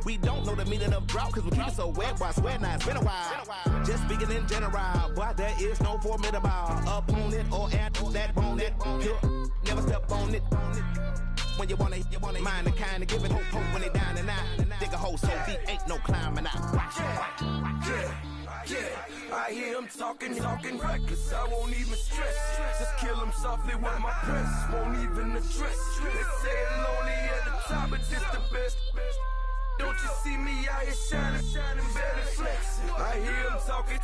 We don't know the meaning of drought, cause we keep it so wet, boy, I swear now it's been a while. Just speaking in general, boy, there is no formidable opponent or at that bonnet. Never step on it. When you wanna mind the kind of giving hope when they down and out. Dig a hole so deep, ain't no climbing out. Yeah, I hear him talking reckless, I won't even stress. Just kill him softly with my press, won't even address. They say it lonely at the top, but this the best. Don't you see me out here shining, barely flexing. I hear him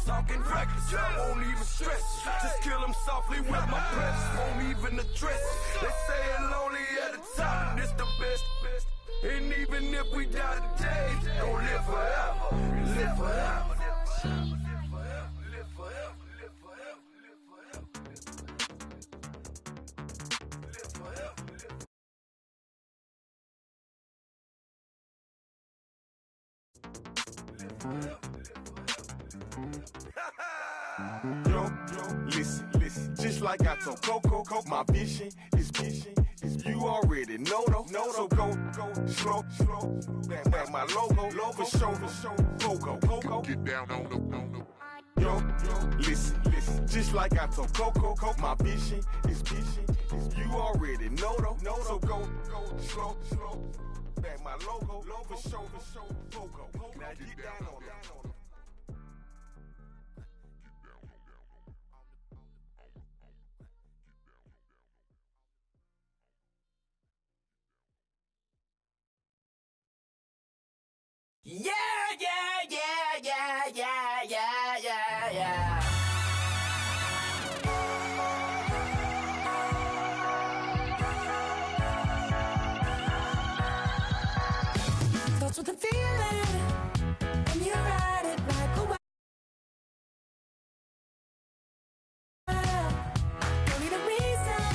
talking reckless, I won't even stress. Just kill him softly with my press, won't even address. They say it lonely at the top, this the best. And even if we die today, don't live forever, live forever. Yo, listen, just like I told Coco, my vision is you already know though. So go slow, back my logo, for show, Coco, get down on the. Yo, listen, just like I told Coco, my vision is you already know though. So go slow, back my logo, for show, Coco, now get down on it. Yeah. Starts with a feeling, and you ride it like a wild. Don't need a reason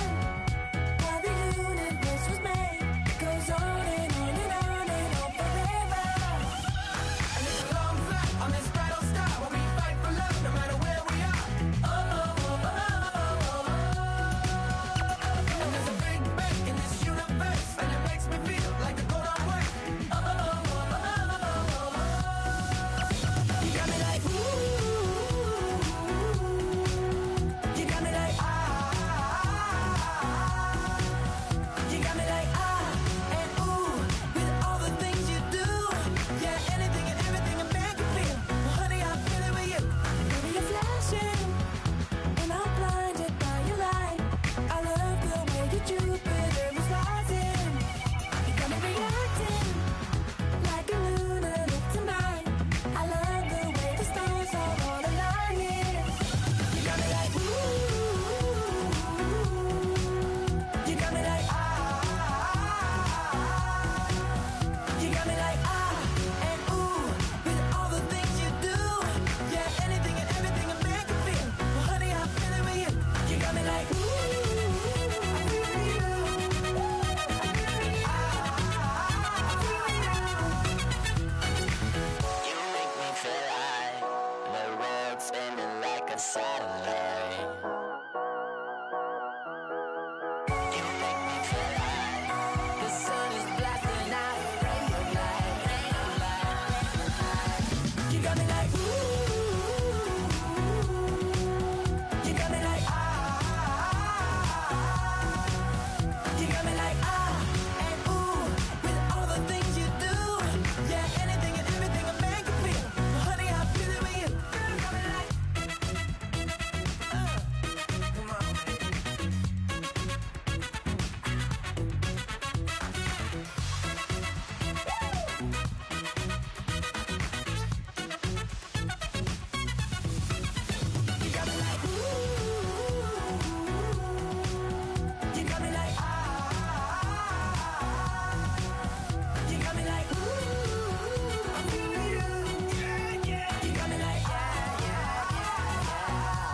why the universe was made. It goes on and on and on and on forever. And it's a long flight on this battle star where we fight for love no matter where we are. And there's a big bang in this universe, and it makes me feel like the gold I'm worth. You got me like ooh, you got me like you got me like and ooh, with all the things you do, yeah, anything and everything a man can feel. Well, honey, I'm feeling with you. Baby, you're flashing, and I'm blinded by your light. I love the way you Jupiter is rising. You got me reacting like a lunatic tonight. I love the way the stars are all aligning. You got me like ooh, you got me like you got me like and ooh, with all the things you do, yeah, anything and everything a man can feel. Well, honey, I'm feeling with you. You got me like ooh, I feel with you. You make me feel like the world's spinning like a satellite. You make me feel like the sun is blasting out a ray of light. You got me like ooh, you got me like you got me like and ooh, with all the things you do, yeah, anything and everything a man can feel. Well, honey, I'm feeling with you. You got me like Come on, you got me like ooh, you got me like you got me like ooh, I'm feeling you. Yeah. You got me like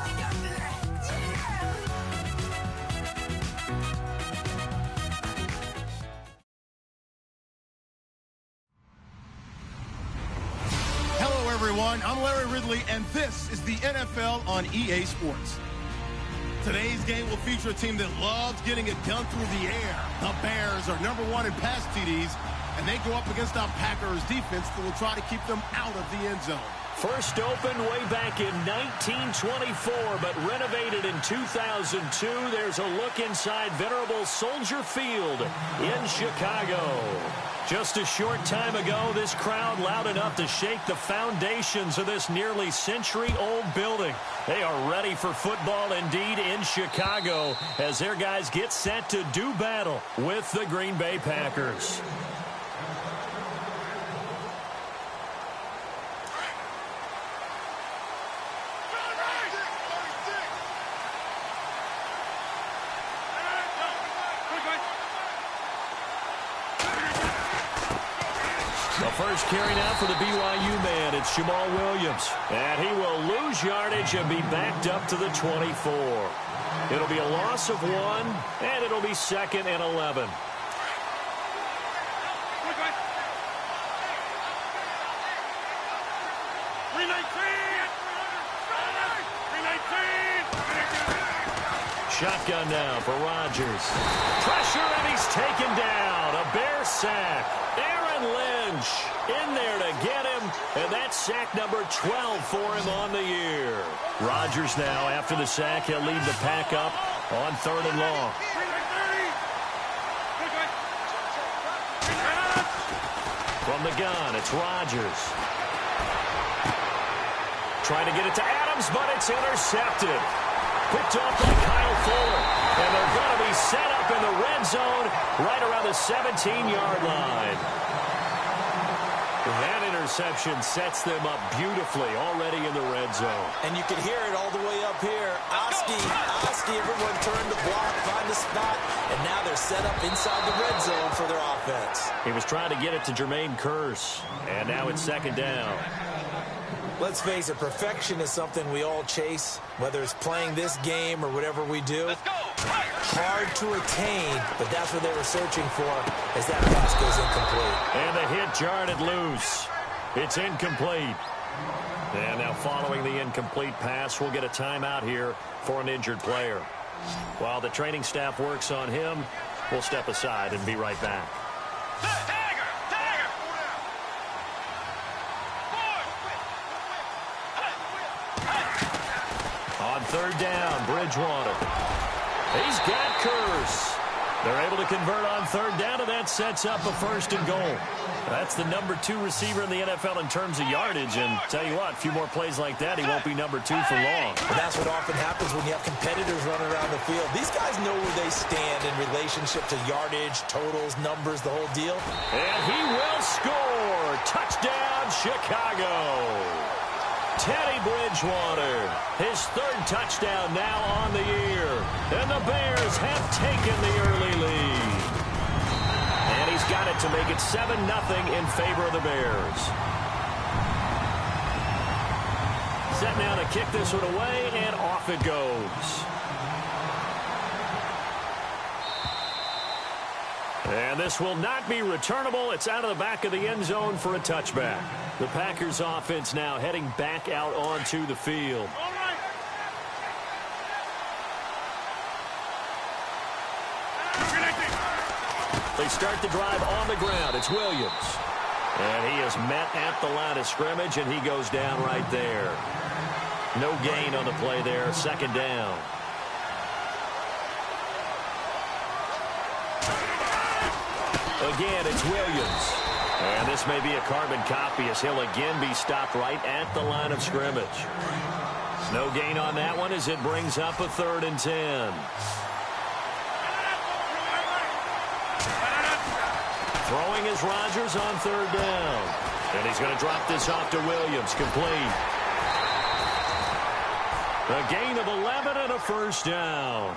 you got me like Hello, everyone. I'm Larry Ridley, and this is the NFL on EA Sports. Today's game will feature a team that loves getting it done through the air. The Bears are #1 in pass TDs, and they go up against a Packers defense that will try to keep them out of the end zone. First opened way back in 1924, but renovated in 2002. There's a look inside venerable Soldier Field in Chicago. Just a short time ago, this crowd loud enough to shake the foundations of this nearly century-old building. They are ready for football indeed in Chicago as their guys get set to do battle with the Green Bay Packers. The first carry now for the BYU man. It's Jamal Williams. And he will lose yardage and be backed up to the 24. It'll be a loss of 1, and it'll be 2nd and 11. Shotgun now for Rodgers. Pressure, and he's taken down. A Bear sack. Aaron Lynch in there to get him, and that's sack number 12 for him on the year. Rodgers now, after the sack, he'll lead the pack up on 3rd and long. From the gun, it's Rodgers. Trying to get it to Adams, but it's intercepted. Picked up by Kyle Fuller. And they're going to be set up in the red zone right around the 17-yard line. That interception sets them up beautifully already in the red zone. And you can hear it all the way up here. Oski, everyone turned to block, find the spot, and now they're set up inside the red zone for their offense. He was trying to get it to Jermaine Kearse, and now it's 2nd down. Let's face it, perfection is something we all chase, whether it's playing this game or whatever we do. Hard to attain, but that's what they were searching for as that pass goes incomplete. And the hit jarred it loose. It's incomplete. And now following the incomplete pass, we'll get a timeout here for an injured player. While the training staff works on him, we'll step aside and be right back. On 3rd down, Bridgewater. He's got Kearse. They're able to convert on 3rd down, and that sets up a 1st and goal. That's the number 2 receiver in the NFL in terms of yardage, and tell you what, a few more plays like that, he won't be number 2 for long. And that's what often happens when you have competitors running around the field. These guys know where they stand in relationship to yardage, totals, numbers, the whole deal. And he will score. Touchdown, Chicago. Teddy Bridgewater, his 3rd touchdown now on the year. And the Bears have taken the early lead. And he's got it to make it 7-0 in favor of the Bears. Set now to kick this one away, and off it goes. And this will not be returnable. It's out of the back of the end zone for a touchback. The Packers offense now heading back out onto the field. They start the drive on the ground. It's Williams. And he is met at the line of scrimmage, and he goes down right there. No gain on the play there. 2nd down. Again, it's Williams. And this may be a carbon copy as he'll again be stopped right at the line of scrimmage. No gain on that one as it brings up a 3rd and 10. Throwing is Rodgers on 3rd down. And he's going to drop this off to Williams. Complete. A gain of 11 and a 1st down.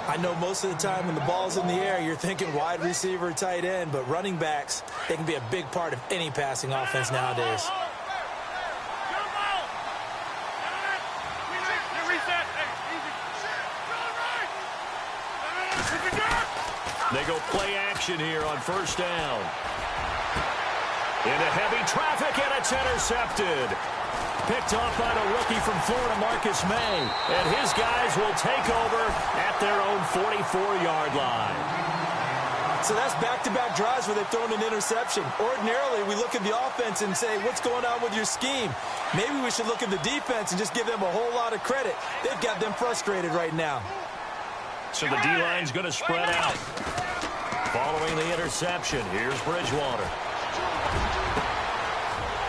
I know most of the time when the ball's in the air, you're thinking wide receiver, tight end, but running backs, they can be a big part of any passing offense nowadays. They go play action here on 1st down. Into heavy traffic, and it's intercepted. Picked off by the rookie from Florida, Marcus May. And his guys will take over at their own 44-yard line. So that's back-to-back drives where they've thrown an interception. Ordinarily, we look at the offense and say, what's going on with your scheme? Maybe we should look at the defense and just give them a whole lot of credit. They've got them frustrated right now. So the D-line's going to spread out. Following the interception, here's Bridgewater.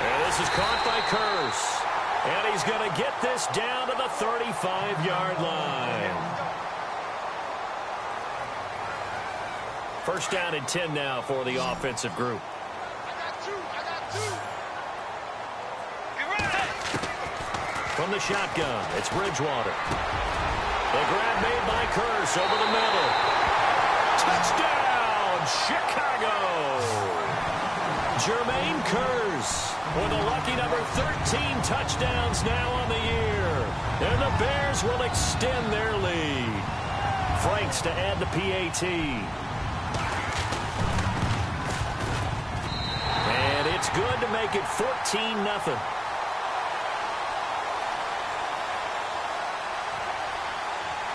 And this is caught by Curse. And he's going to get this down to the 35-yard line. First down and 10 now for the offensive group. From the shotgun, it's Bridgewater. The grab made by Curse over the middle. Touchdown, Chicago! Jermaine Curse with a lucky number 13 touchdowns now on the year. And the Bears will extend their lead. Franks to add the PAT. And it's good to make it 14-0.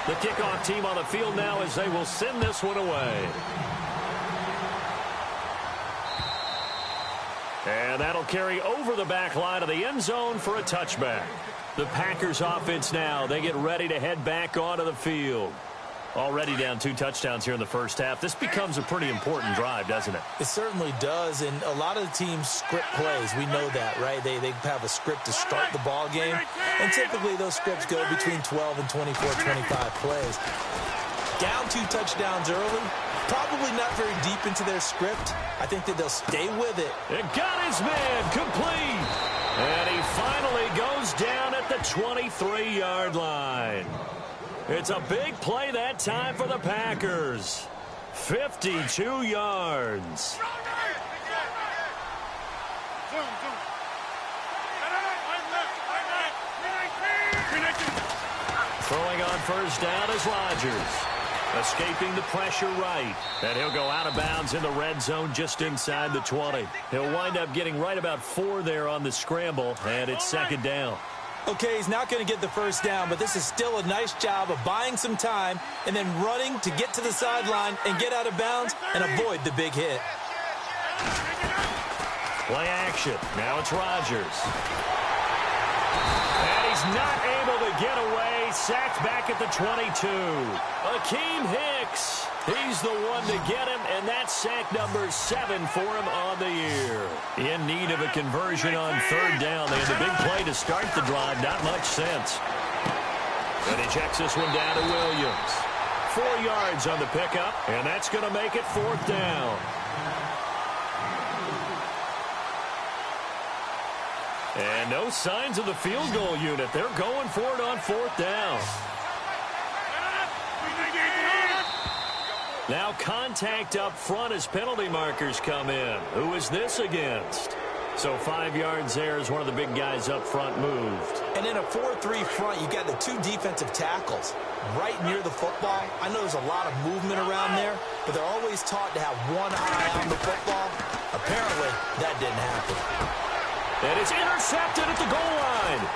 The kickoff team on the field now as they will send this one away. And that'll carry over the back line of the end zone for a touchback. The Packers offense now, they get ready to head back onto the field. Already down 2 touchdowns here in the first half. This becomes a pretty important drive, doesn't it? It certainly does, and a lot of the teams script plays. We know that, right? They have a script to start the ball game, and typically those scripts go between 12 and 24, 25 plays. Down 2 touchdowns early, probably not very deep into their script. I think that they'll stay with it. It got his man complete, and he finally goes down at the 23-yard line. It's a big play that time for the Packers. 52 yards. Throwing on first down is Rodgers. Escaping the pressure right. And he'll go out of bounds in the red zone just inside the 20. He'll wind up getting right about 4 there on the scramble, and it's second down. Okay, he's not going to get the first down, but this is still a nice job of buying some time and then running to get to the sideline and get out of bounds and avoid the big hit. Play action. Now it's Rodgers. And he's not able to get away. Sacked back at the 22. Akeem Hicks. He's the one to get him, and that's sack number 7 for him on the year. In need of a conversion on third down. They had the big play to start the drive. Not much sense. And he checks this one down to Williams. 4 yards on the pickup, and that's going to make it 4th down. And no signs of the field goal unit. They're going for it on 4th down. Now contact up front as penalty markers come in. Who is this against? So 5 yards there as one of the big guys up front moved. And in a 4-3 front, you got the 2 defensive tackles right near the football. I know there's a lot of movement around there, but they're always taught to have one eye on the football. Apparently, that didn't happen. And it's intercepted at the goal line.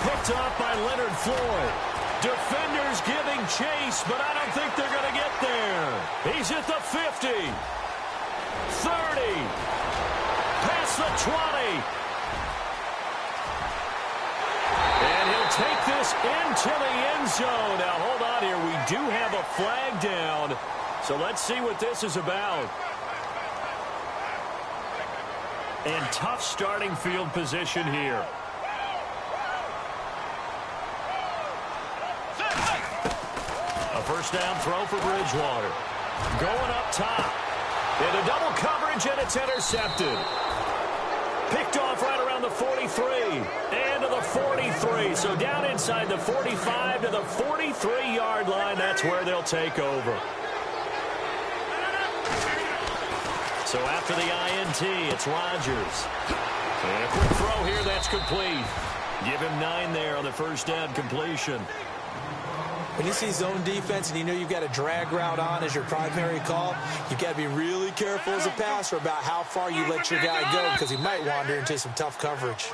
Picked off by Leonard Floyd. Defenders giving chase, but I don't think they're going to get there. He's at the 50. 30. Past the 20. And he'll take this into the end zone. Now, hold on here. We do have a flag down. So let's see what this is about. And tough starting field position here. A first down throw for Bridgewater. Going up top. Into double coverage, and it's intercepted. Picked off right around the 43. And to the 43. So down inside the 45 to the 43-yard line. That's where they'll take over. So after the INT, it's Rodgers. And a quick throw here, that's complete. Give him 9 there on the first down completion. When you see zone defense and you know you've got a drag route on as your primary call, you've got to be really careful as a passer about how far you let your guy go because he might wander into some tough coverage.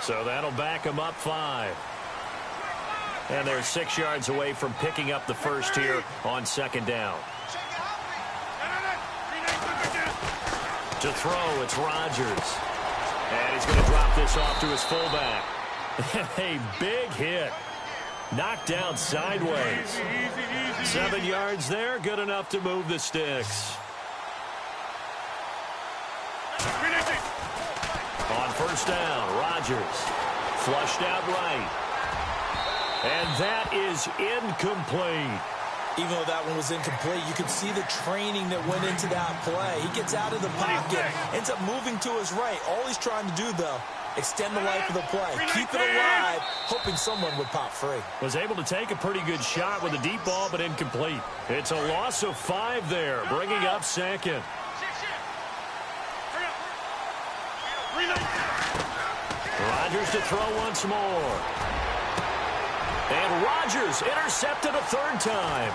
So that'll back him up 5. And they're 6 yards away from picking up the first here on second down. To throw, it's Rodgers. And he's going to drop this off to his fullback. A big hit. Knocked down sideways. 7 yards there, good enough to move the sticks. On first down, Rodgers. Flushed out right. And that is incomplete. Even though that one was incomplete, you could see the training that went into that play. He gets out of the pocket, ends up moving to his right. All he's trying to do, though, extend the life of the play. Keep it alive, hoping someone would pop free. Was able to take a pretty good shot with a deep ball, but incomplete. It's a loss of 5 there, bringing up second. Rodgers to throw once more. And Rodgers intercepted a 3rd time.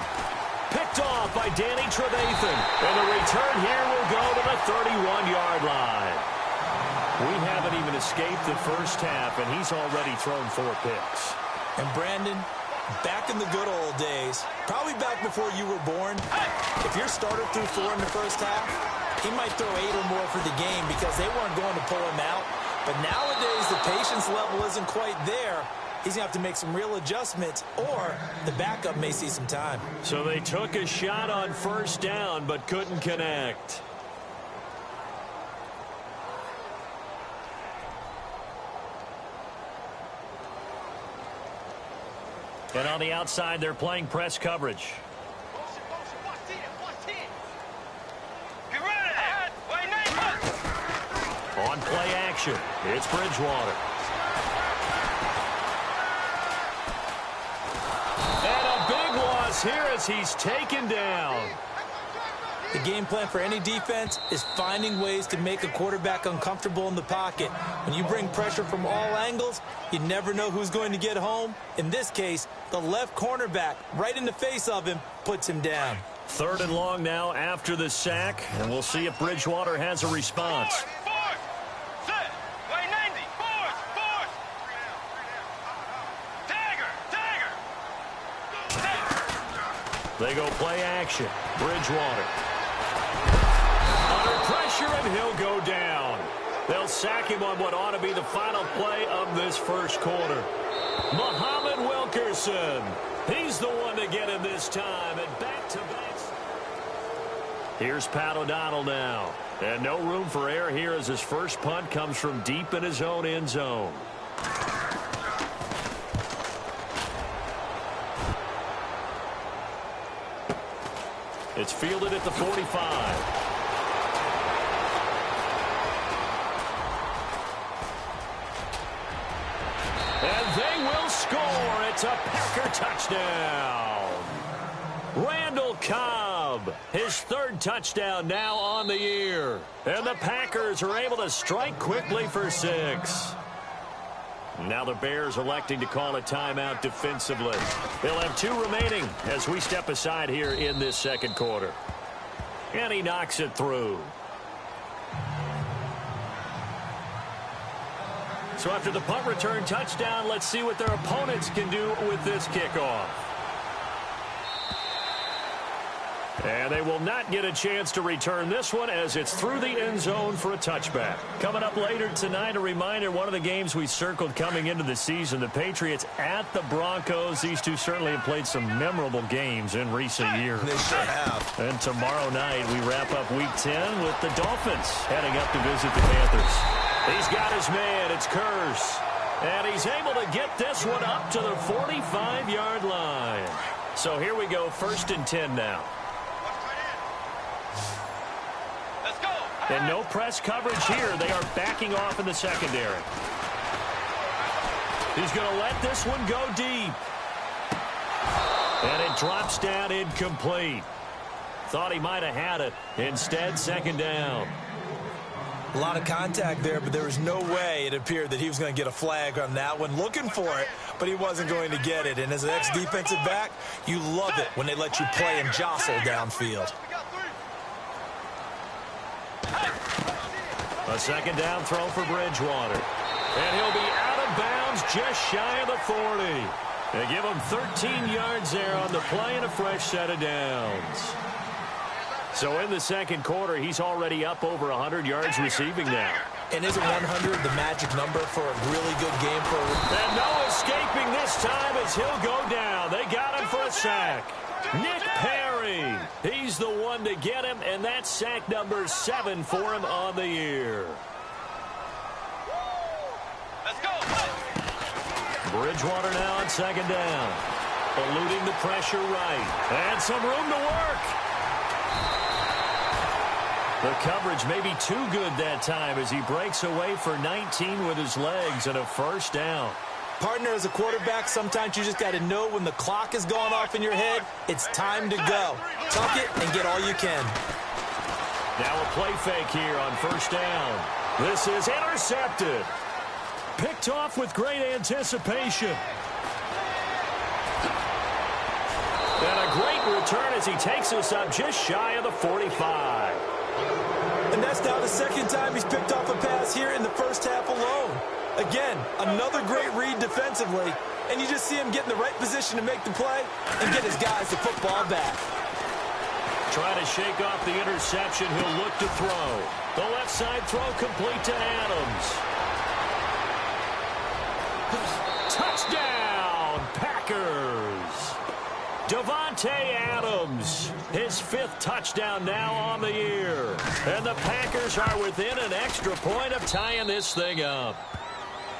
Picked off by Danny Trevathan. And the return here will go to the 31-yard line. We haven't even escaped the first half, and he's already thrown 4 picks. And Brandon, back in the good old days, probably back before you were born, if your starter threw 4 in the first half, he might throw 8 or more for the game because they weren't going to pull him out. But nowadays, the patience level isn't quite there. He's going to have to make some real adjustments, or the backup may see some time. So they took a shot on first down, but couldn't connect. And on the outside, they're playing press coverage. On play action, it's Bridgewater. And a big loss here as he's taken down. The game plan for any defense is finding ways to make a quarterback uncomfortable in the pocket. When you bring pressure from all angles, you never know who's going to get home. In this case, the left cornerback, right in the face of him, puts him down. 3rd and long now after the sack, and we'll see if Bridgewater has a response. They go play action. Bridgewater. Under pressure, and he'll go down. They'll sack him on what ought to be the final play of this first quarter. Muhammad Wilkerson. He's the one to get him this time. And back-to-backs. Here's Pat O'Donnell now. And no room for error here as his first punt comes from deep in his own end zone. It's fielded at the 45. And they will score. It's a Packer touchdown. Randall Cobb, his 3rd touchdown now on the year. And the Packers are able to strike quickly for 6. Now the Bears electing to call a timeout defensively. They'll have 2 remaining as we step aside here in this second quarter. And he knocks it through. So after the punt return touchdown, let's see what their opponents can do with this kickoff. And they will not get a chance to return this one as it's through the end zone for a touchback. Coming up later tonight, a reminder, one of the games we circled coming into the season, the Patriots at the Broncos. These two certainly have played some memorable games in recent years. They sure have. And tomorrow night, we wrap up Week 10 with the Dolphins heading up to visit the Panthers. He's got his man. It's Curse. And he's able to get this one up to the 45-yard line. So here we go, 1st and 10 now. And no press coverage here. They are backing off in the secondary. He's going to let this one go deep. And it drops down incomplete. Thought he might have had it. Instead, 2nd down. A lot of contact there, but there was no way it appeared that he was going to get a flag on that one. Looking for it, but he wasn't going to get it. And as an ex-defensive back, you love it when they let you play and jostle downfield. A 2nd down throw for Bridgewater. And he'll be out of bounds just shy of the 40. They give him 13 yards there on the play and a fresh set of downs. So in the second quarter, he's already up over 100 yards receiving now. And isn't 100 the magic number for a really good game for a... And no escaping this time as he'll go down. They got him for a sack. Nick Perry, he's the one to get him, and that's sack number 7 for him on the year. Let's go. Bridgewater now on second down. Eluding the pressure right. And some room to work. The coverage may be too good that time as he breaks away for 19 with his legs and a first down. Partner, as a quarterback, sometimes you just got to know when the clock is going off in your head, it's time to go. Tuck it and get all you can. Now a play fake here on first down. This is intercepted. Picked off with great anticipation. And a great return as he takes us up just shy of the 45. And that's now the second time he's picked off a pass here in the first half alone. Again, another great read defensively, and you just see him get in the right position to make the play and get his guys the football back. Trying to shake off the interception, he'll look to throw. The left side throw complete to Adams. Touchdown, Packers! Davante Adams, his 5th touchdown now on the year. And the Packers are within an extra point of tying this thing up.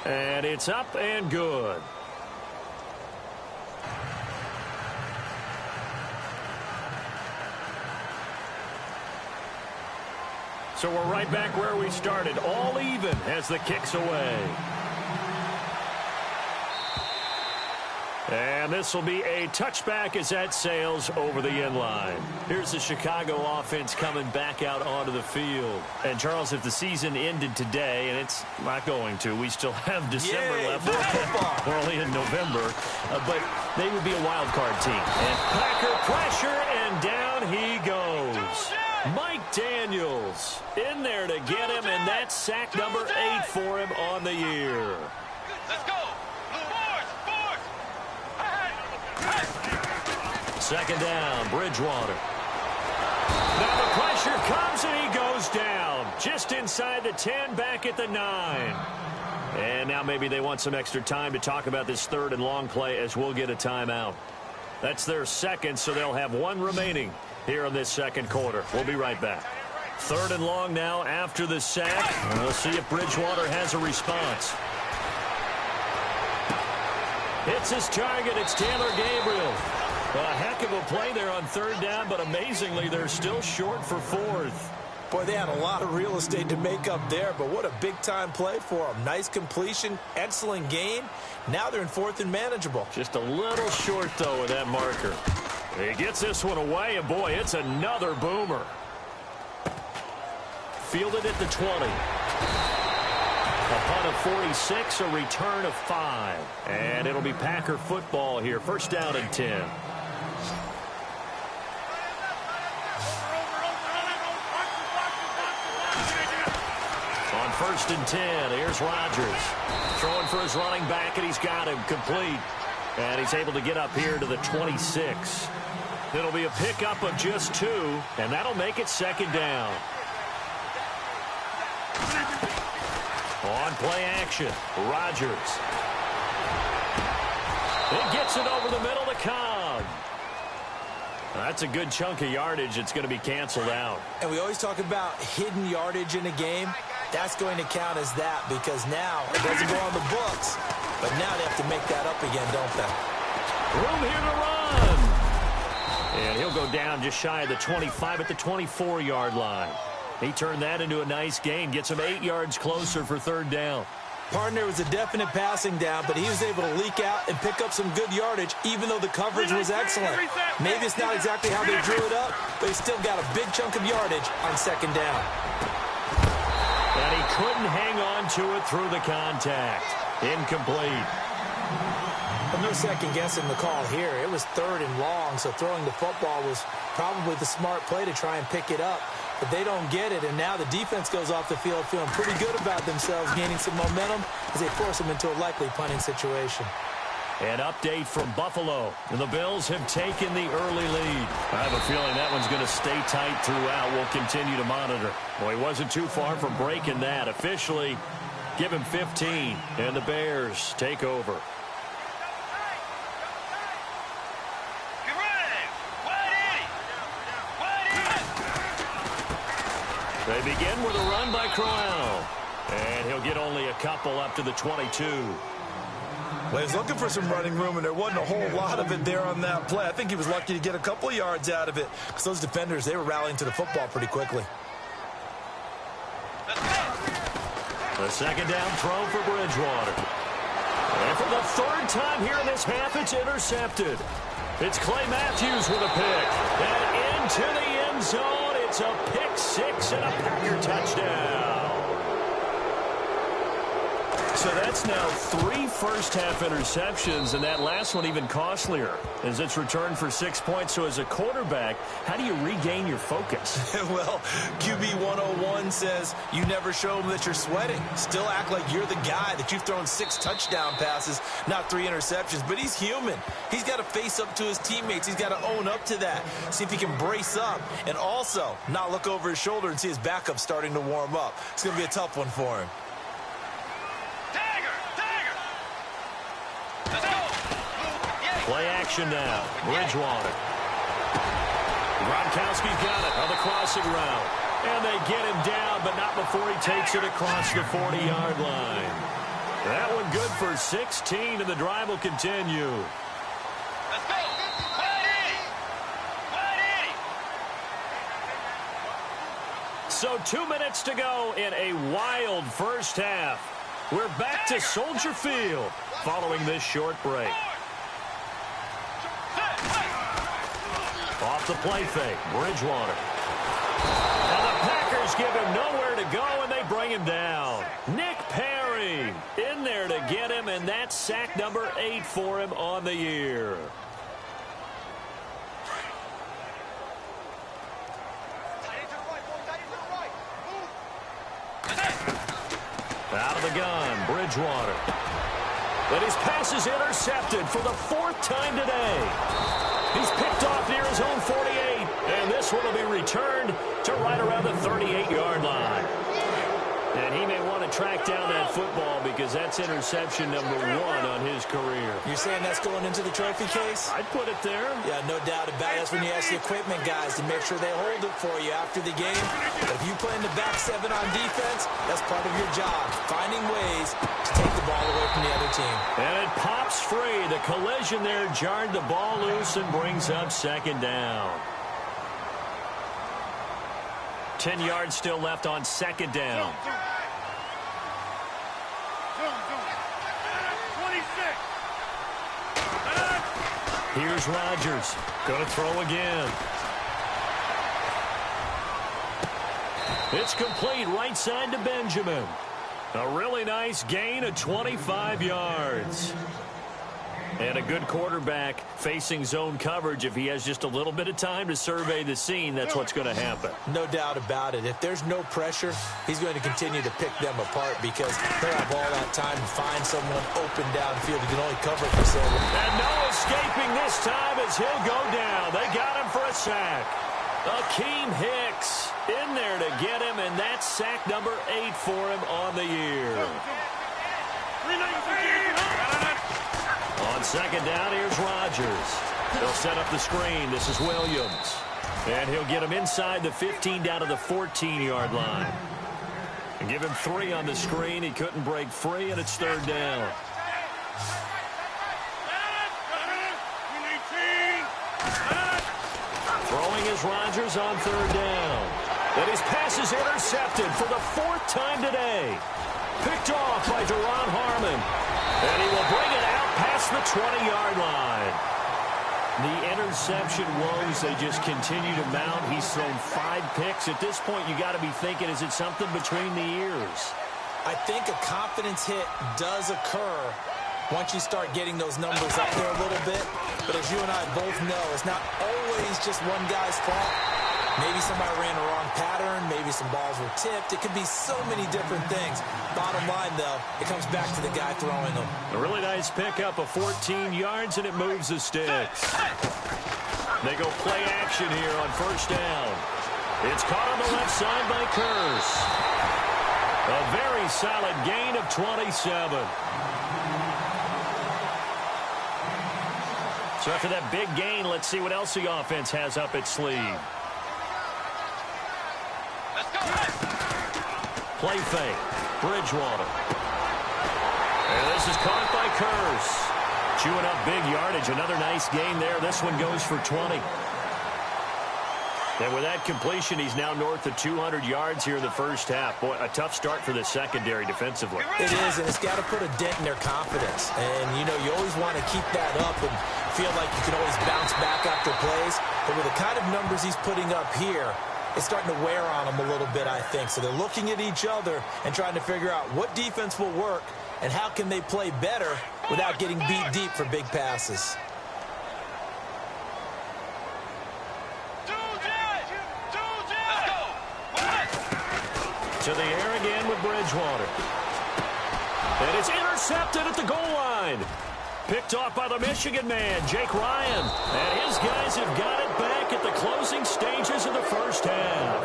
And it's up and good. So we're right back where we started, all even as the kick's away. And this will be a touchback as that sails over the end line. Here's the Chicago offense coming back out onto the field. And, Charles, if the season ended today, and it's not going to, we still have December left. We're only in November. But they would be a wild card team. And Packer pressure, and down he goes. Mike Daniels in there to get him, and that's sack number 8 for him on the year. Let's go. Second down, Bridgewater. Now the pressure comes and he goes down. Just inside the 10, back at the 9. And now maybe they want some extra time to talk about this 3rd and long play as we'll get a timeout. That's their second, so they'll have 1 remaining here in this second quarter. We'll be right back. 3rd and long now after the sack. And we'll see if Bridgewater has a response. It's his target. It's Taylor Gabriel. A heck of a play there on 3rd down, but amazingly, they're still short for 4th. Boy, they had a lot of real estate to make up there, but what a big-time play for them. Nice completion, excellent gain. Now they're in 4th and manageable. Just a little short, though, with that marker. He gets this one away, and boy, it's another boomer. Fielded at the 20. A punt of 46, a return of 5. And it'll be Packer football here. First down and 10. On 1st and 10, here's Rodgers. Throwing for his running back, and he's got him complete. And he's able to get up here to the 26. It'll be a pickup of just 2, and that'll make it second down. On play action, Rodgers. It gets it over the middle to Cobb. That's a good chunk of yardage. It's going to be canceled out. And we always talk about hidden yardage in a game. That's going to count as that because now it doesn't go on the books. But now they have to make that up again, don't they? Room here to run. And he'll go down just shy of the 25 at the 24-yard line. He turned that into a nice gain. Gets him 8 yards closer for 3rd down. Partner was a definite passing down, but he was able to leak out and pick up some good yardage, even though the coverage was excellent. Maybe it's not exactly how they drew it up, but he still got a big chunk of yardage on 2nd down. And he couldn't hang on to it through the contact. Incomplete. But no second guessing the call here. It was 3rd and long, so throwing the football was probably the smart play to try and pick it up. But they don't get it, and now the defense goes off the field feeling pretty good about themselves, gaining some momentum as they force them into a likely punting situation. An update from Buffalo. And the Bills have taken the early lead. I have a feeling that one's going to stay tight throughout. We'll continue to monitor. Well, he wasn't too far from breaking that. Officially, give him 15, and the Bears take over. They begin with a run by Crowell. And he'll get only a couple up to the 22. Well, he was looking for some running room, and there wasn't a whole lot of it there on that play. I think he was lucky to get a couple of yards out of it, because those defenders, they were rallying to the football pretty quickly. The second down throw for Bridgewater. And for the third time here in this half, it's intercepted. It's Clay Matthews with a pick. And into the end zone, it's a pick six and a Packer touchdown. So that's now 3 first-half interceptions, and that last one even costlier as it's returned for 6 points. So as a quarterback, how do you regain your focus? Well, QB 101 says you never show them that you're sweating. Still act like you're the guy, that you've thrown 6 touchdown passes, not 3 interceptions. But he's human. He's got to face up to his teammates. He's got to own up to that. See if he can brace up and also not look over his shoulder and see his backup starting to warm up. It's going to be a tough one for him. Play action now. Bridgewater. Gronkowski's got it on the crossing route. And they get him down, but not before he takes it across the 40-yard line. That one good for 16, and the drive will continue. Let's go. So 2 minutes to go in a wild first half. We're back to Soldier Field following this short break. Off the play fake, Bridgewater. And the Packers give him nowhere to go, and they bring him down. Nick Perry in there to get him, and that's sack number 8 for him on the year. Out of the gun, Bridgewater. But his pass is intercepted for the 4th time today. He's picked off near his own 48, and this one will be returned to right around the 38-yard line. And he may want to track down that football because that's interception number 1 on his career. You're saying that's going into the trophy case? I'd put it there. Yeah, no doubt about it. That's when you ask the equipment guys to make sure they hold it for you after the game. But if you play in the back 7 on defense, that's part of your job, finding ways to take the ball away from the other team. And it pops free. The collision there jarred the ball loose and brings up second down. 10 yards still left on second down. Here's Rodgers. Going to throw again. It's complete right side to Benjamin. A really nice gain of 25 yards. And a good quarterback facing zone coverage. If he has just a little bit of time to survey the scene, that's what's going to happen. No doubt about it. If there's no pressure, he's going to continue to pick them apart because they'll have all that time to find someone open downfield. He can only cover for so long. And no escaping this time as he'll go down. They got him for a sack. Akeem Hicks in there to get him, and that's sack number 8 for him on the year. On second down, here's Rodgers. He'll set up the screen. This is Williams. And he'll get him inside the 15 down to the 14-yard line. And give him 3 on the screen. He couldn't break free, and it's third down. Throwing is Rodgers on third down. And his pass is intercepted for the 4th time today. Picked off by Deron Harmon. And he will bring it out past the 20-yard line. The interception woes, they just continue to mount. He's thrown 5 picks. At this point, you got to be thinking, is it something between the ears? I think a confidence hit does occur once you start getting those numbers up there a little bit. But as you and I both know, it's not always just one guy's fault. Maybe somebody ran a wrong pattern. Maybe some balls were tipped. It could be so many different things. Bottom line, though, it comes back to the guy throwing them. A really nice pickup of 14 yards, and it moves the sticks. They go play action here on first down. It's caught on the left side by Kearse. A very solid gain of 27. So after that big gain, let's see what else the offense has up its sleeve. Let's go. Play fake. Bridgewater. And this is caught by Kearse. Chewing up big yardage. Another nice gain there. This one goes for 20. And with that completion, he's now north of 200 yards here in the first half. Boy, a tough start for the secondary defensively. It is, and it's got to put a dent in their confidence. And, you know, you always want to keep that up and feel like you can always bounce back after plays. But with the kind of numbers he's putting up here, it's starting to wear on them a little bit, I think. So they're looking at each other and trying to figure out what defense will work and how can they play better without getting beat deep for big passes. To the air again with Bridgewater. And it's intercepted at the goal line. Picked off by the Michigan man, Jake Ryan. And his guys have got it back at the closing stages of the first half.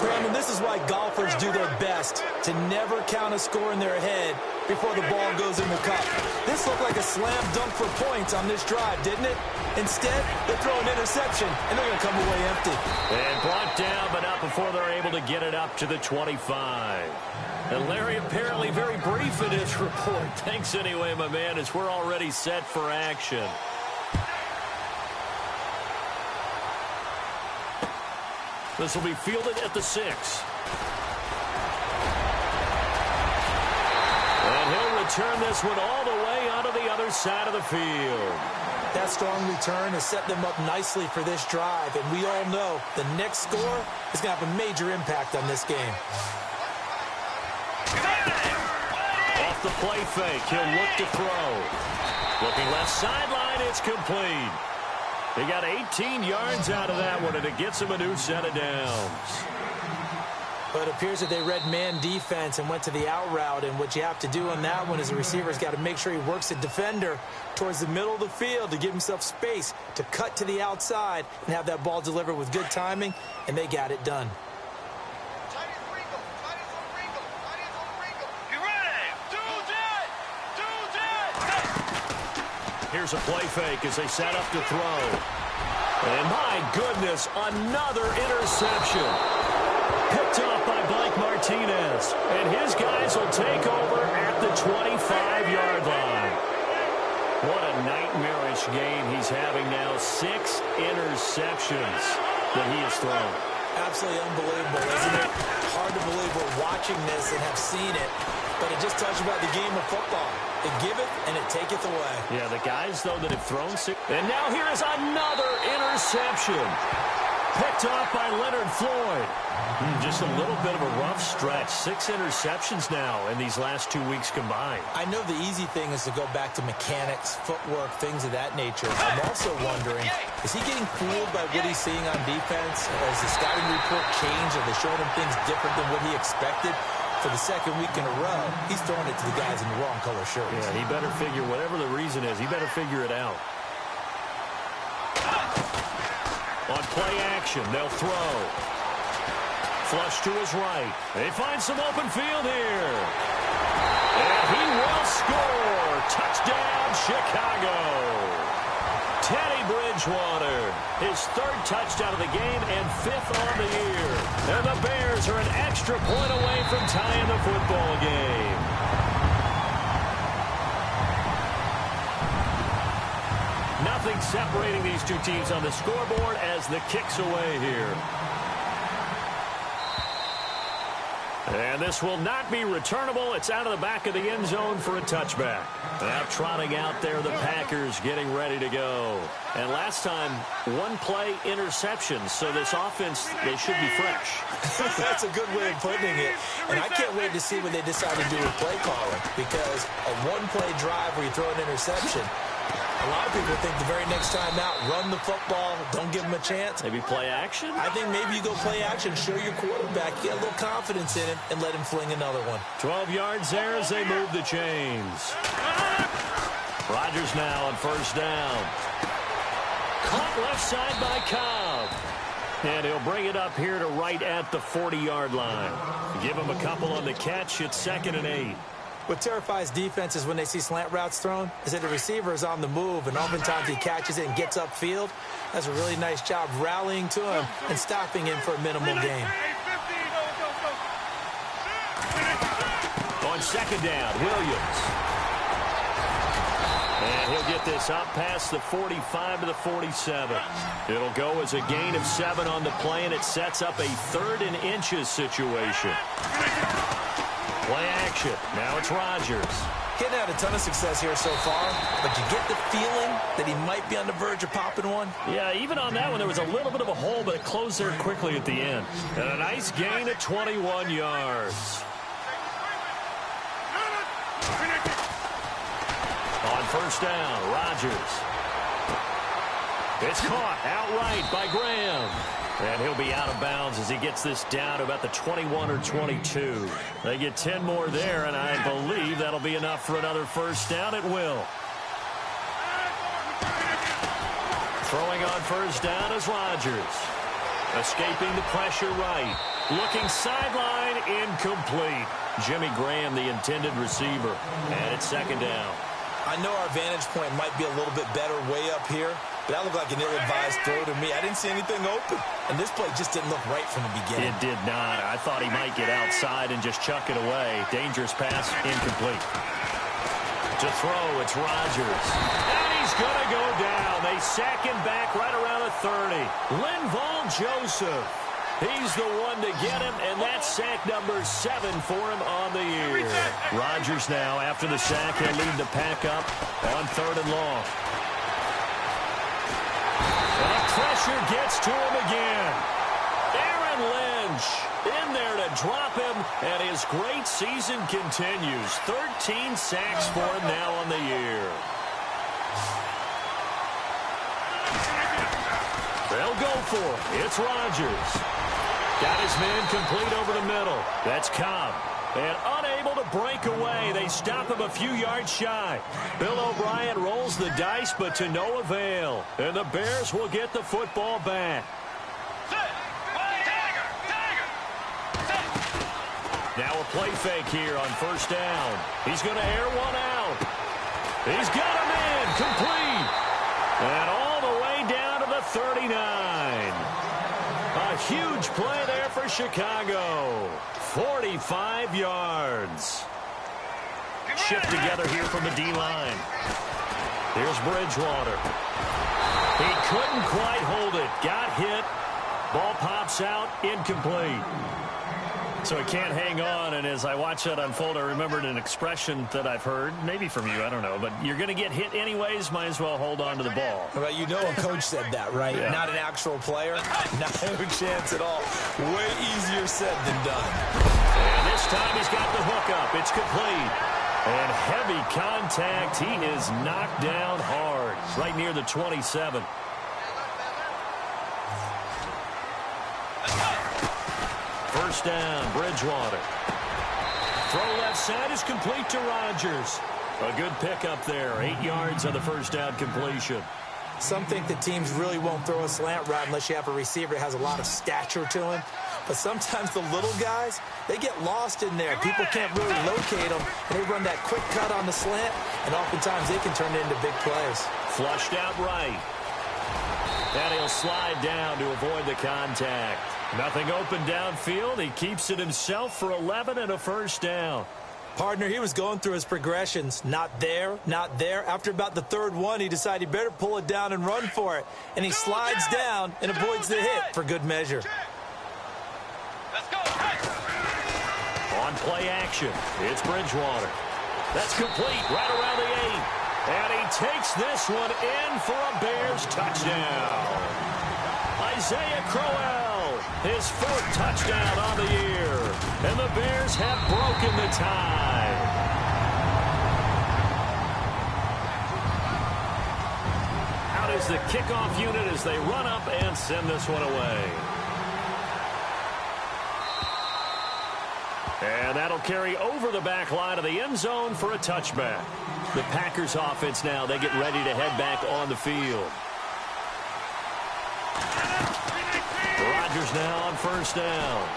Brandon, this is why golfers do their best to never count a score in their head before the ball goes in the cup. This looked like a slam dunk for points on this drive, didn't it? Instead, they throw an interception, and they're going to come away empty. And brought down, but not before they're able to get it up to the 25. And Larry apparently very brief in his report. Thanks anyway, my man, as we're already set for action. This will be fielded at the 6. And he'll return this one all the way onto the other side of the field. That strong return has set them up nicely for this drive, and we all know the next score is going to have a major impact on this game. Off the play fake, he'll look to throw. Looking left sideline, it's complete. He got 18 yards out of that one, and it gets him a new set of downs. But it appears that they read man defense and went to the out route, and what you have to do on that one is the receiver's got to make sure he works the defender towards the middle of the field to give himself space to cut to the outside and have that ball delivered with good timing, and they got it done. Here's a play fake as they set up to throw. And my goodness, another interception. Picked off by Blake Martinez. And his guys will take over at the 25-yard line. What a nightmarish game he's having now. 6 interceptions that he has thrown. Absolutely unbelievable, isn't it? Hard to believe we're watching this and have seen it. But it just tells you about the game of football. It giveth and it taketh away. Yeah, the guys, though, that have thrown 6. And now here is another interception. Picked off by Leonard Floyd. Just a little bit of a rough stretch. 6 interceptions now in these last 2 weeks combined. I know the easy thing is to go back to mechanics, footwork, things of that nature. I'm also wondering, is he getting fooled by what he's seeing on defense? Has the scouting report changed? Are they showing him things different than what he expected? For the second week in a row, he's throwing it to the guys in the wrong color shirts. Yeah, he better figure, whatever the reason is, he better figure it out. On play action, they'll throw. Flush to his right. They find some open field here. And he will score. Touchdown, Chicago. Teddy Bridgewater, his 3rd touchdown of the game and 5th on the year. And the Bears are an extra point away from tying the football game. Nothing separating these two teams on the scoreboard as the kick's away here. And this will not be returnable. It's out of the back of the end zone for a touchback. Now trotting out there, the Packers getting ready to go. And last time, 1 play interception. So this offense, they should be fresh. That's a good way of putting it. And I can't wait to see what they decide to do with play calling. Because a 1-play drive where you throw an interception, A lot of people think the very next time out, run the football, don't give him a chance. Maybe play action? I think maybe you go play action, show your quarterback, get a little confidence in him, and let him fling another one. 12 yards there as they move the chains. Rodgers now on first down. Caught left side by Cobb. And he'll bring it up here to right at the 40-yard line. Give him a couple on the catch. It's 2nd and 8. What terrifies defenses when they see slant routes thrown is that the receiver is on the move, and oftentimes he catches it and gets upfield. Does a really nice job rallying to him and stopping him for a minimal gain. On 2nd down, Williams. And he'll get this up past the 45 to the 47. It'll go as a gain of 7 on the play, and it sets up a 3rd and inches situation. Play action. Now it's Rodgers. He hasn't had a ton of success here so far, but you get the feeling that he might be on the verge of popping one. Yeah, even on that one, there was a little bit of a hole, but it closed there quickly at the end. And a nice gain of 21 yards. On first down, Rodgers. It's caught outright by Graham. And he'll be out of bounds as he gets this down to about the 21 or 22. They get 10 more there, and I believe that'll be enough for another first down. It will. Throwing on first down is Rodgers. Escaping the pressure right. Looking sideline, incomplete. Jimmy Graham, the intended receiver. And it's 2nd down. I know our vantage point might be a little bit better way up here, but that looked like an ill-advised throw to me. I didn't see anything open, and this play just didn't look right from the beginning. It did not. I thought he might get outside and just chuck it away. Dangerous pass, incomplete. To throw, it's Rodgers. And he's going to go down. They sack him back right around the 30. Linval Joseph. He's the one to get him, and that's sack number 7 for him on the year. Rodgers now, after the sack, he'll lead the pack up on 3rd and long. The pressure gets to him again. Aaron Lynch in there to drop him, and his great season continues. 13 sacks for him now on the year. They'll go for it. It's Rodgers. Got his man complete over the middle. That's Cobb. And unable to break away. They stop him a few yards shy. Bill O'Brien rolls the dice, but to no avail. And the Bears will get the football back. Now a play fake here on first down. He's going to air one out. He's got him in. Complete. And all the way down to the 39. A huge play there for Chicago. 45 yards. Shift together here from the D-line. Here's Bridgewater. He couldn't quite hold it. Got hit. Ball pops out. Incomplete. So he can't hang on, and as I watch that unfold, I remembered an expression that I've heard, maybe from you, I don't know, but you're going to get hit anyways, might as well hold on to the ball. Well, you know a coach said that, right? Yeah. Not an actual player. Not a chance at all. Way easier said than done. And this time he's got the hook up. It's complete. And heavy contact. He is knocked down hard, right near the 27. First down, Bridgewater. Throw left side is complete to Rodgers. A good pickup there. 8 yards on the first down completion. Some think that teams really won't throw a slant route unless you have a receiver that has a lot of stature to him. But sometimes the little guys, they get lost in there. People can't really locate them, and they run that quick cut on the slant, and oftentimes they can turn it into big plays. Flushed out right. And he'll slide down to avoid the contact. Nothing open downfield. He keeps it himself for 11 and a first down. Partner, he was going through his progressions. Not there, not there. After about the third one, he decided he better pull it down and run for it. And he slides down and avoids the hit for good measure. Let's go. On play action, it's Bridgewater. That's complete right around the 8. And he takes this one in for a Bears touchdown. Isaiah Crowell, his 4th touchdown on the year. And the Bears have broken the tie. is the kickoff unit as they run up and send this one away. And that'll carry over the back line of the end zone for a touchback. The Packers offense now, they get ready to head back on the field. Rodgers now on first down.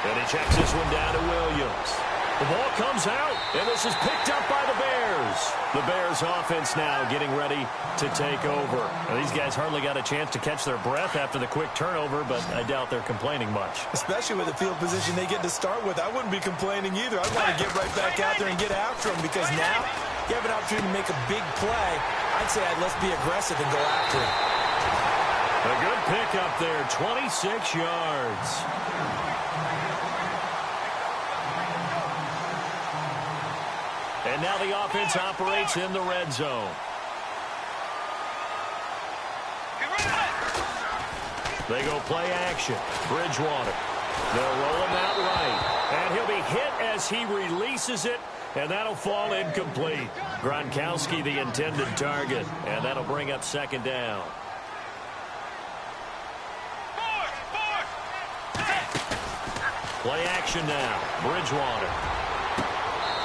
And he checks this one down to Williams. The ball comes out, and this is picked up by the Bears. The Bears offense now getting ready to take over. Now, these guys hardly got a chance to catch their breath after the quick turnover, but I doubt they're complaining much. Especially with the field position they get to start with. I wouldn't be complaining either. I'd want to get right back out there and get after them, because now you have an opportunity to make a big play. I'd say let's be aggressive and go after it. A good pick up there, 26 yards. And now the offense operates in the red zone. They go play action. Bridgewater. They'll roll him out right. And he'll be hit as he releases it, and that'll fall incomplete. Gronkowski the intended target, and that'll bring up second down. Play action now. Bridgewater.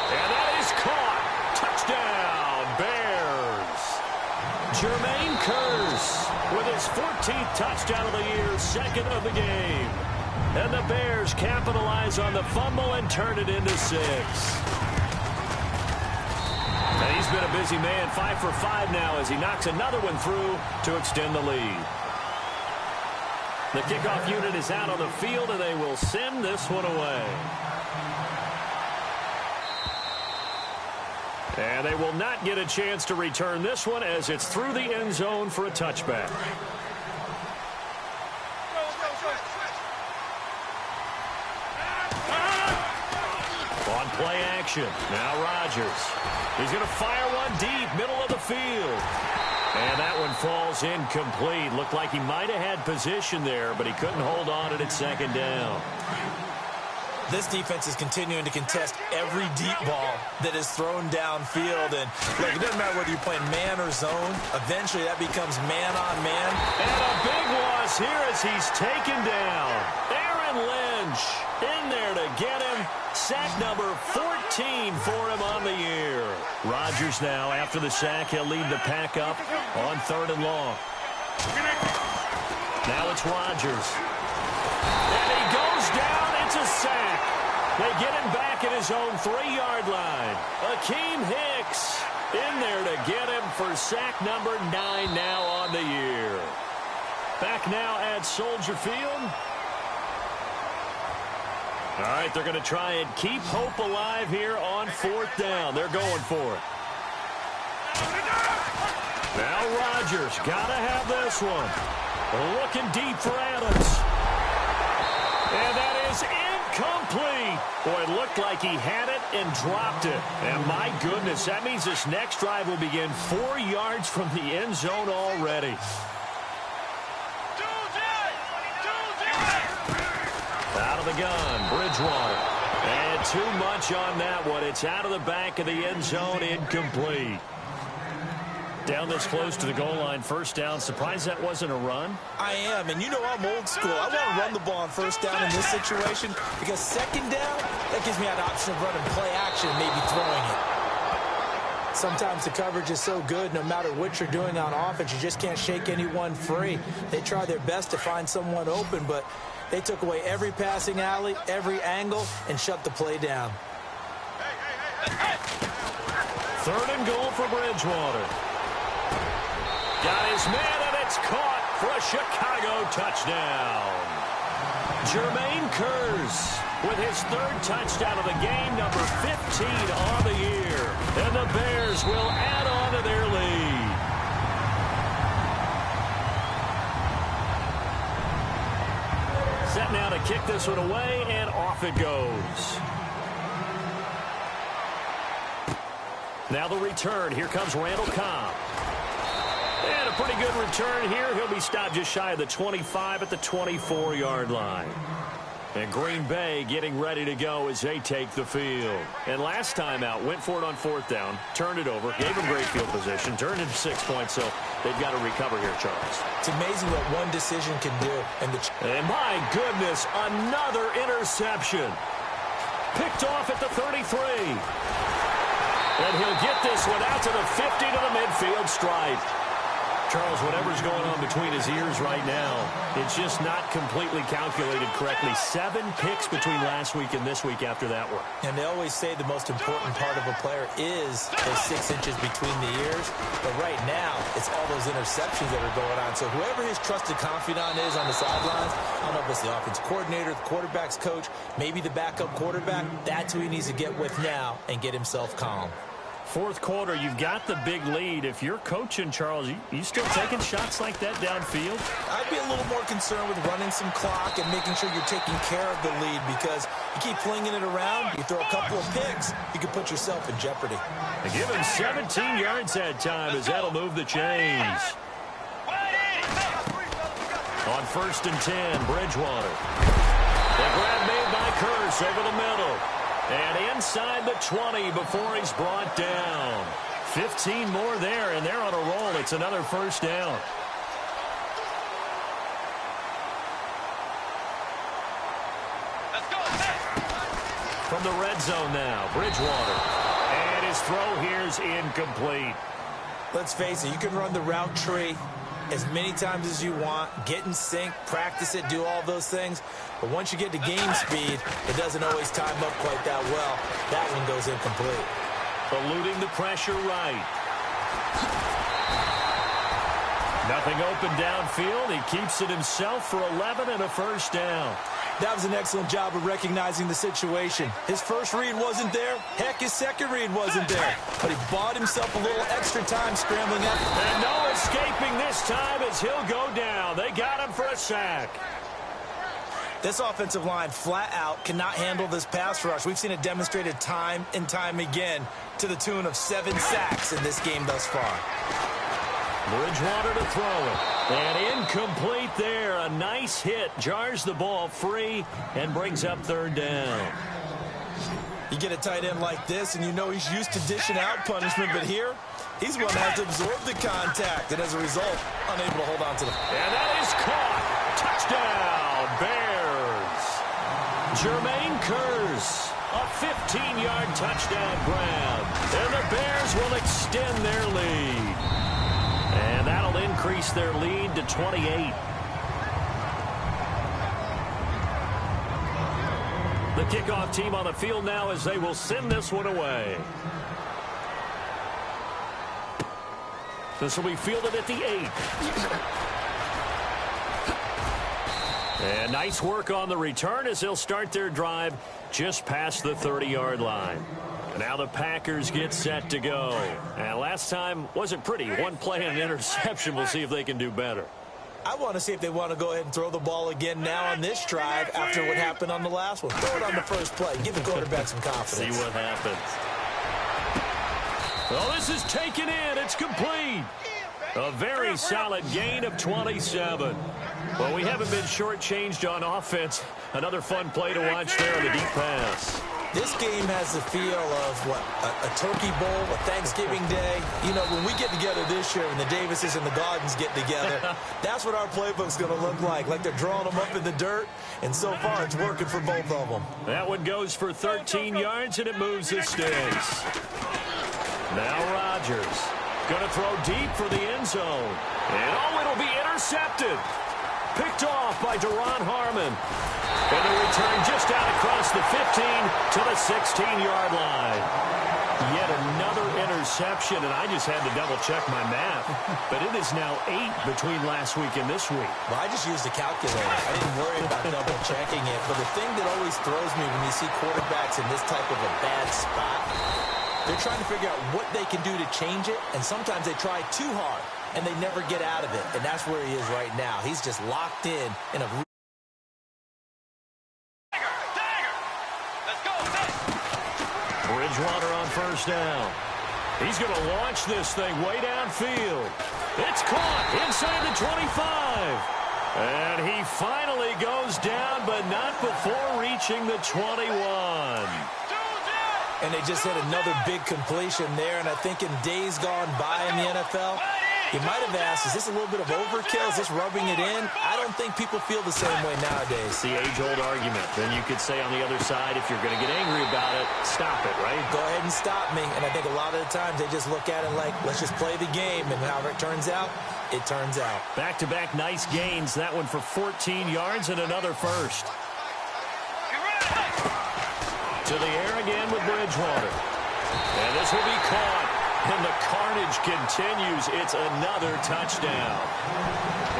And that is caught. Touchdown, Bears. Jermaine Kearse with his 14th touchdown of the year, second of the game. And the Bears capitalize on the fumble and turn it into 6. And he's been a busy man, 5 for 5 now as he knocks another one through to extend the lead. The kickoff unit is out on the field, and they will send this one away. And they will not get a chance to return this one as it's through the end zone for a touchback. On play action, now Rodgers. He's going to fire one deep, middle of the field. And that one falls incomplete. Looked like he might have had position there, but he couldn't hold on at its second down. This defense is continuing to contest every deep ball that is thrown downfield. And look, it doesn't matter whether you're playing man or zone. Eventually, that becomes man on man. And a big loss here as he's taken down. Aaron Lynch in there to get him. Sack number 14 for him on the year. Rodgers now, after the sack, he'll lead the pack up on 3rd and long. Now it's Rodgers. And he goes down. It's a sack. They get him back at his own 3-yard line. Akeem Hicks in there to get him for sack number 9 now on the year. Back now at Soldier Field. All right, they're going to try and keep hope alive here on 4th down. They're going for it. Now Rodgers, got to have this one. Looking deep for Adams. And that is incomplete. Boy, it looked like he had it and dropped it. And my goodness, that means this next drive will begin 4 yards from the end zone already. Out of the gun, Bridgewater. And too much on that one. It's out of the back of the end zone, incomplete. Down this close to the goal line, 1st down. Surprised that wasn't a run? I am, and you know I'm old school. I want to run the ball on 1st down in this situation because 2nd down, that gives me an option of running play action and maybe throwing it. Sometimes the coverage is so good, no matter what you're doing on offense, you just can't shake anyone free. They try their best to find someone open, but they took away every passing alley, every angle, and shut the play down. 3rd and goal for Bridgewater. Got his man, and it's caught for a Chicago touchdown. Jermaine Kearse with his 3rd touchdown of the game, number 15 on the year. And the Bears will add on to their lead. Set now to kick this one away, and off it goes. Now the return. Here comes Randall Cobb. And a pretty good return here. He'll be stopped just shy of the 25 at the 24-yard line. And Green Bay getting ready to go as they take the field. And last time out, went for it on 4th down, turned it over, gave them great field position, turned into 6 points, so they've got to recover here, Charles. It's amazing what one decision can do. And my goodness, another interception. Picked off at the 33. And he'll get this one out to the 50 to the midfield stripe. Charles, whatever's going on between his ears right now, it's just not completely calculated correctly. 7 picks between last week and this week after that one. And they always say the most important part of a player is those 6 inches between the ears. But right now, it's all those interceptions that are going on. So whoever his trusted confidant is on the sidelines, I don't know if it's the offense coordinator, the quarterback's coach, maybe the backup quarterback, that's who he needs to get with now and get himself calm. 4th quarter, you've got the big lead. If you're coaching, Charles, you still taking shots like that downfield? I'd be a little more concerned with running some clock and making sure you're taking care of the lead, because you keep flinging it around, you throw a couple of picks, you can put yourself in jeopardy. They give him 17 yards that time as that'll move the chains. On 1st and 10, Bridgewater. The grab made by Curse over the middle. And inside the 20 before he's brought down. 15 more there, and they're on a roll. It's another 1st down. Let's go. From the red zone now, Bridgewater. And his throw here's incomplete. Let's face it, you can run the route tree as many times as you want, get in sync, practice it, do all those things. But once you get to game speed, it doesn't always time up quite that well. That one goes incomplete. Eluding the pressure right. Nothing open downfield. He keeps it himself for 11 and a 1st down. That was an excellent job of recognizing the situation. His first read wasn't there. Heck, his second read wasn't there. But he bought himself a little extra time scrambling up. And no escaping this time as he'll go down. They got him for a sack. This offensive line flat out cannot handle this pass rush. We've seen it demonstrated time and time again to the tune of 7 sacks in this game thus far. Bridgewater to throw it. And incomplete there. A nice hit. Jars the ball free and brings up 3rd down. You get a tight end like this, and you know he's used to dishing out punishment, but here, he's going to have to absorb the contact, and as a result, unable to hold on to the... And that is caught. Touchdown, Bears. Jermaine Curse, a 15-yard touchdown grab. And the Bears will extend their lead. And that'll increase their lead to 28. The kickoff team on the field now as they will send this one away. This will be fielded at the 8. And nice work on the return as they'll start their drive just past the 30-yard line. Now the Packers get set to go. And last time wasn't pretty. One play and an interception. We'll see if they can do better. I want to see if they want to go ahead and throw the ball again now on this drive after what happened on the last one. Throw it on the first play. Give the quarterback some confidence. See what happens. Well, this is taken in. It's complete. A very solid gain of 27. Well, we haven't been shortchanged on offense. Another fun play to watch there on the deep pass. This game has the feel of, a Turkey Bowl, a Thanksgiving Day. You know, when we get together this year and the Davises and the Gardens get together, that's what our playbook's going to look like they're drawing them up in the dirt, and so far it's working for both of them. That one goes for 13 yards, and it moves the sticks. Now Rodgers going to throw deep for the end zone. And, it'll be intercepted. Picked off by Deron Harmon. And a return just out across the 15 to the 16-yard line. Yet another interception, and I just had to double-check my math. But it is now 8 between last week and this week. Well, I just used a calculator. I didn't worry about double-checking it. But the thing that always throws me when you see quarterbacks in this type of a bad spot, they're trying to figure out what they can do to change it, and sometimes they try too hard, and they never get out of it. And that's where he is right now. He's just locked in a... Bridgewater on 1st down. He's going to launch this thing way downfield. It's caught inside the 25. And he finally goes down, but not before reaching the 21. And they just hit another big completion there. And I think in days gone by in the NFL, you might have asked, is this a little bit of overkill? Is this rubbing it in? I don't think people feel the same way nowadays. It's the age-old argument. Then you could say on the other side, if you're going to get angry about it, stop it, right? Go ahead and stop me. And I think a lot of the times they just look at it like, let's just play the game. And however it turns out, it turns out. Back-to-back nice gains. That one for 14 yards and another first. To the air again with Bridgewater. And this will be caught. And the carnage continues. It's another touchdown.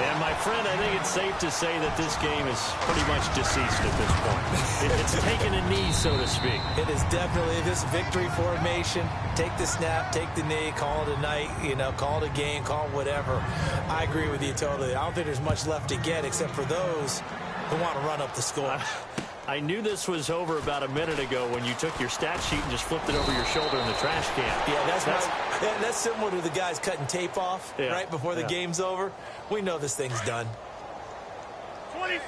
And, my friend, I think it's safe to say that this game is pretty much deceased at this point. It's taken a knee, so to speak. It is definitely this victory formation. Take the snap, take the knee, call it a night, call it a game, call it whatever. I agree with you totally. I don't think there's much left to get except for those who want to run up the score. I knew this was over about a minute ago when you took your stat sheet and just flipped it over your shoulder in the trash can. Yeah, that's similar to the guys cutting tape off right before the game's over. We know this thing's done. 26.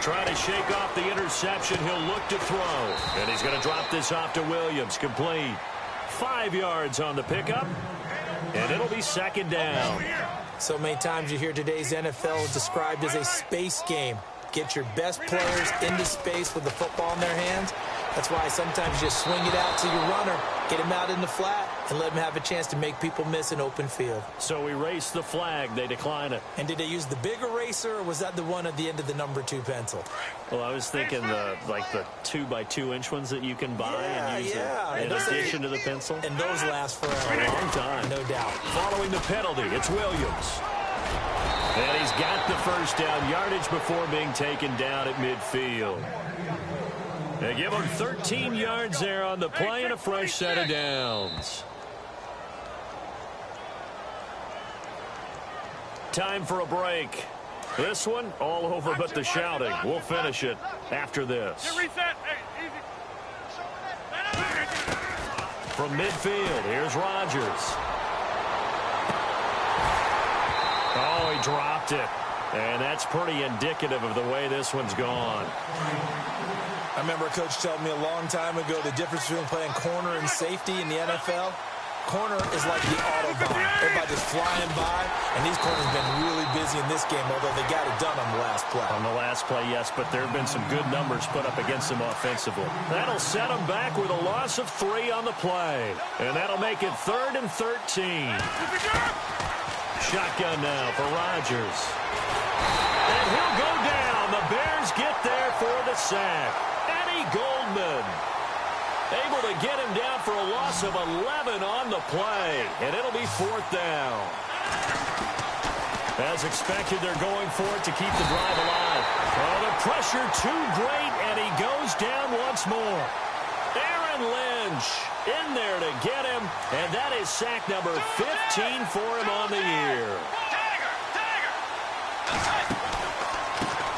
Trying to shake off the interception. He'll look to throw. And he's going to drop this off to Williams. Complete. 5 yards on the pickup. And it'll be second down. So many times you hear today's NFL described as a space game. Get your best players into space with the football in their hands. That's why sometimes you just swing it out to your runner, get him out in the flat, and let him have a chance to make people miss an open field. So erase the flag. They decline it. And did they use the big eraser, or was that the one at the end of the number 2 pencil? Well, I was thinking the 2x2-inch ones that you can buy and use in addition to the pencil. And those last forever. A long time. No doubt. Following the penalty, it's Williams. And he's got the first down yardage before being taken down at midfield. They give him 13 yards there on the play and a fresh set of downs. Time for a break. This one, all over but the shouting. We'll finish it after this. From midfield, here's Rodgers. Oh, he dropped it. And that's pretty indicative of the way this one's gone. I remember a coach telling me a long time ago the difference between playing corner and safety in the NFL. Corner is like the Autobahn. Everybody just flying by, and these corners have been really busy in this game, although they got it done on the last play. On the last play, yes, but there have been some good numbers put up against them offensively. That'll set them back with a loss of 3 on the play, and that'll make it 3rd and 13. Shotgun now for Rodgers. And he'll go down. The Bears get there for the sack. Eddie Goldman able to get him down for a loss of 11 on the play. And it'll be 4th down. As expected, they're going for it to keep the drive alive. Oh, the pressure too great, and he goes down once more. Aaron Lynch in there to get him, and that is sack number 15 for him on the year.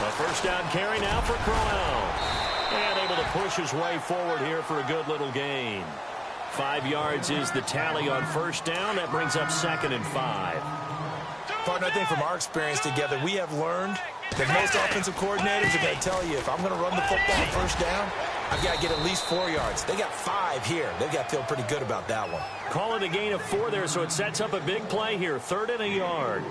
A first down carry now for Crowell. And able to push his way forward here for a good little gain. 5 yards is the tally on first down. That brings up 2nd and 5. Partner, I think from our experience together, we have learned that most offensive coordinators are going to tell you, if I'm going to run the football on first down, I've got to get at least 4 yards. They got 5 here. They've got to feel pretty good about that one. Call it a gain of 4 there, so it sets up a big play here. 3rd and a yard.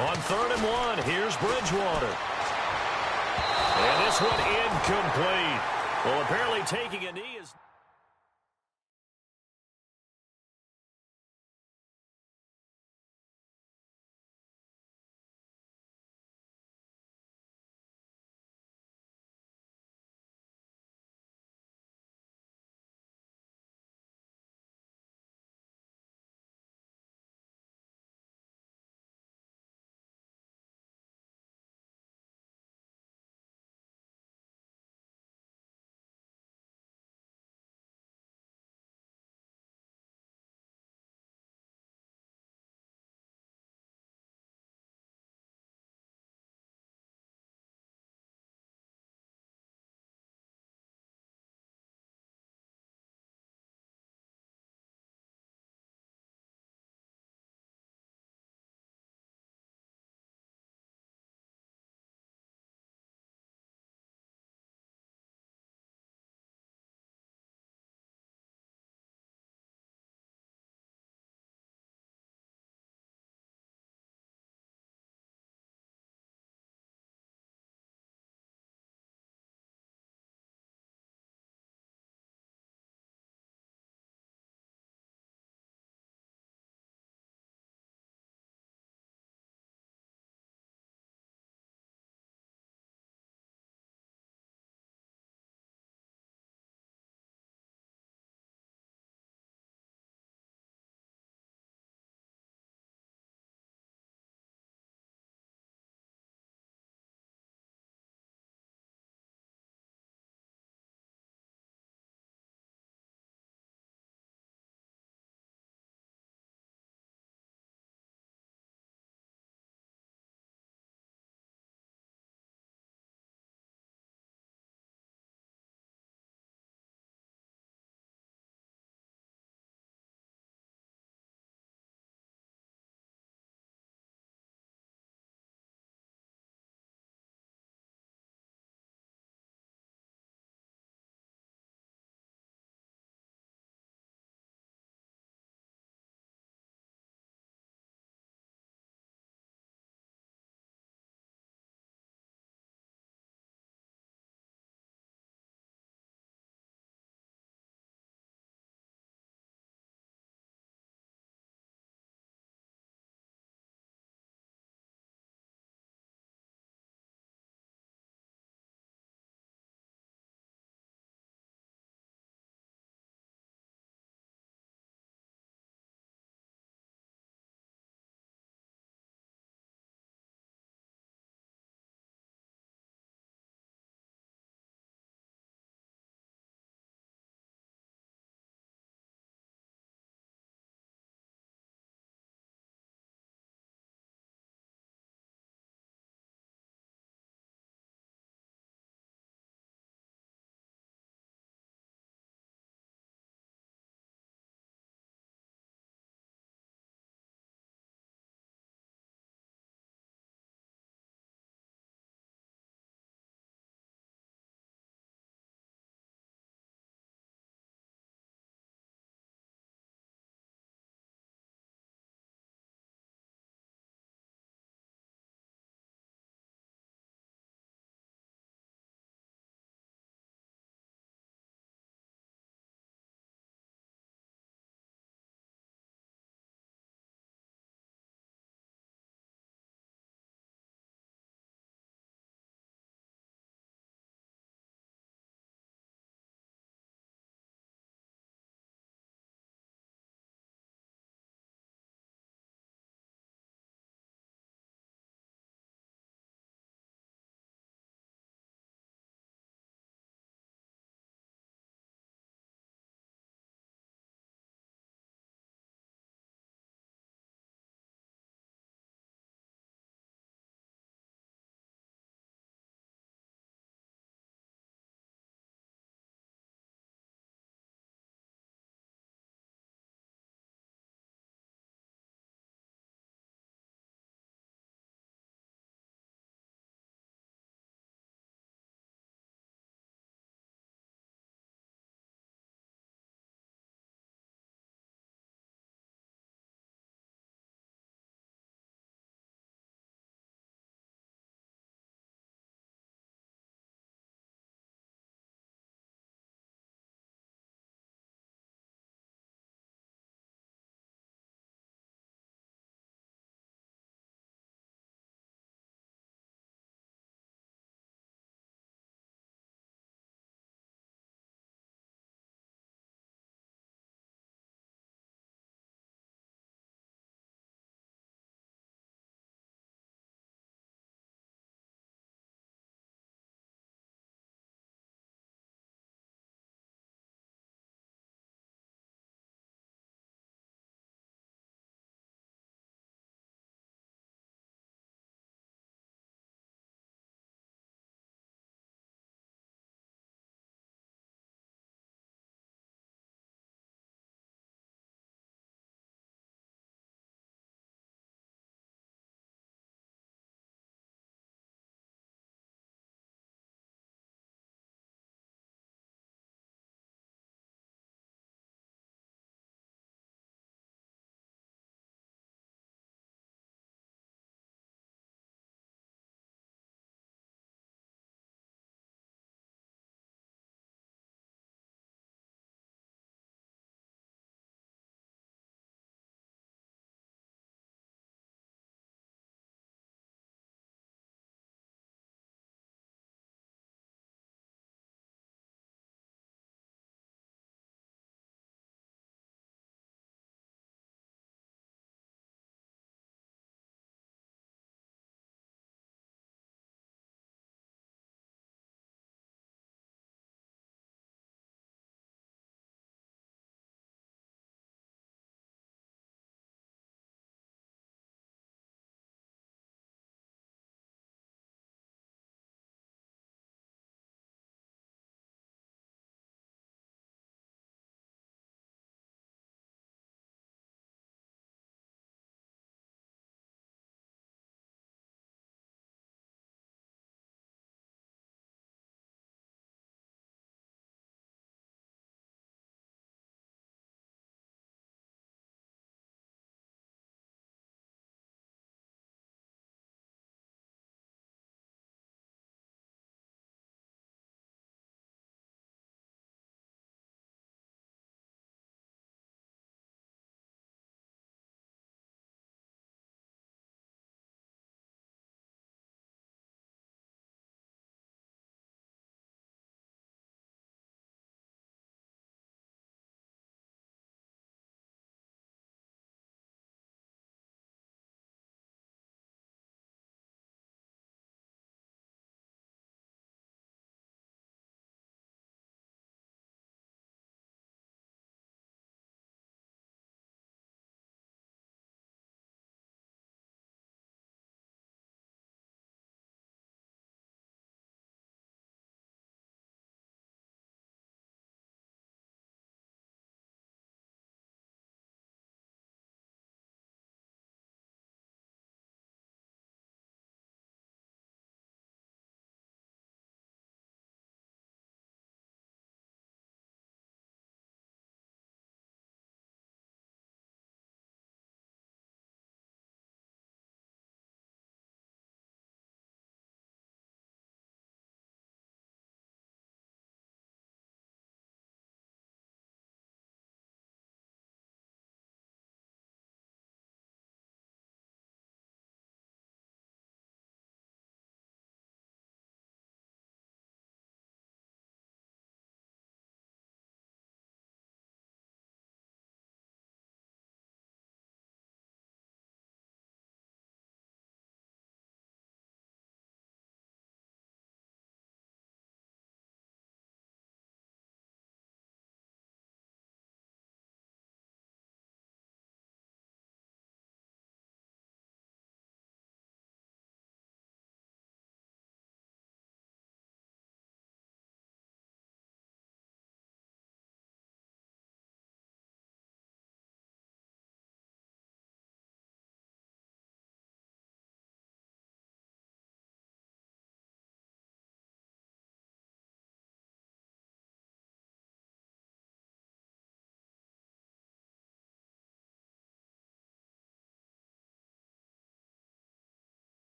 On 3rd and 1, here's Bridgewater. And this one incomplete. Well, apparently taking a knee is...